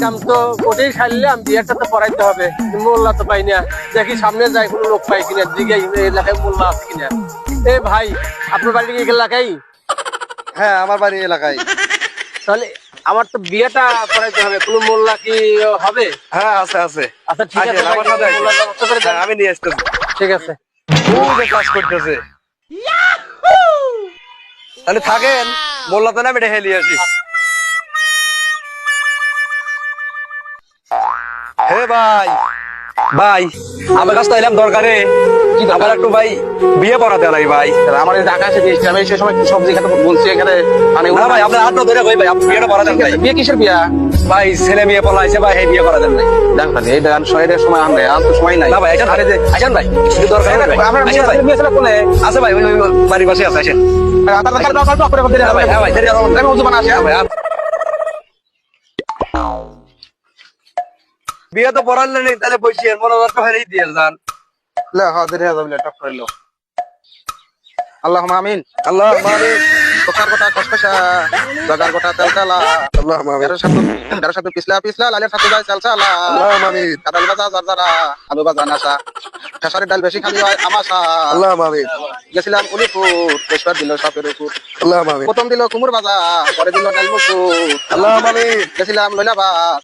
কাম তো কোটেই সারলাম, বিয়েটা তো পড়াইতে হবে, মোল্লা তো পাই না। দেখি সামনে যাই কোনো লোক পাই কিনা, দিকে এলাকায় মোল্লা আছে কিনা। এ ভাই, আপনার বাড়ি কি এলাকায়? হ্যাঁ, আমার বাড়ি এলাকায়। তাহলে আমার তো বিয়েটা করাইতে হবে, কোনো মোল্লা কি হবে? হ্যাঁ, আছে আছে। আচ্ছা ঠিক আছে আসেন, ভাই, আমার সাথে আসেন। মোল্লার ব্যবস্থা করে দেন। হ্যাঁ, আমি নিয়ে আসতেছি। ঠিক আছে। ওই যে কাজ করতেছে। তাহলে থাকেন, মোল্লা তো না, আমি হেলিয়ে আসি। হে ভাই, ভাই আমার কাছে তো এলাম দরকারে। আমার একটু ভাই বিয়ে পড়াতে নাই ভাই। আমার এই ঢাকা এসে দিয়েছি, আমি সেই সময় সবজি খেতে বলছি এখানে, মানে না ভাই, আপনার হাত ধরে ভাই, আপনি বিয়েটা পড়াতেন ভাই। বিয়ে কিসের বিয়া? ভাই ছেলে মেয়ে পড়াইছে ভাই, এই বিয়ে করা দেন ভাই। দেখ না, এই গান শহরের সময় আনবে, আর তো সময় নাই। না ভাই, আসেন ভাই, কিছু দরকার নেই ভাই। আপনার আসেন ভাই, বিয়ে ছিল কোনে? আছে ভাই, ওই বাড়ির পাশে আছে, আসেন। হ্যাঁ ভাই, হ্যাঁ ভাই, দেরি হবে না। হ্যাঁ ভাই, বিয়ে তো পড়ালেন, তাহলে বসিয়ে মনে হয় দিয়ে যান। আল্লাহ আমিন। আল্লাহ মানে কোথার গোটা খসখসা, জগার গোটা তেলতেলা, আল্লাহ মানে তেরো সাথে পিছলা পিছলা, লালের সাথে যায় চালচালা, আল্লাহ মানে কাদাল ভাজা জারজারা, আলু ভাজা নাশা, খেসারির ডাল বেশি খালি হয় আমাশা। আল্লাহ মানে গেছিলাম উলিপুর, পেশোয়ার দিল সাপের উপর, আল্লাহ মানে প্রথম দিল কুমুর ভাজা, পরে দিল ডাল মুকুর, আল্লাহ মানে গেছিলাম লইলাবাদ,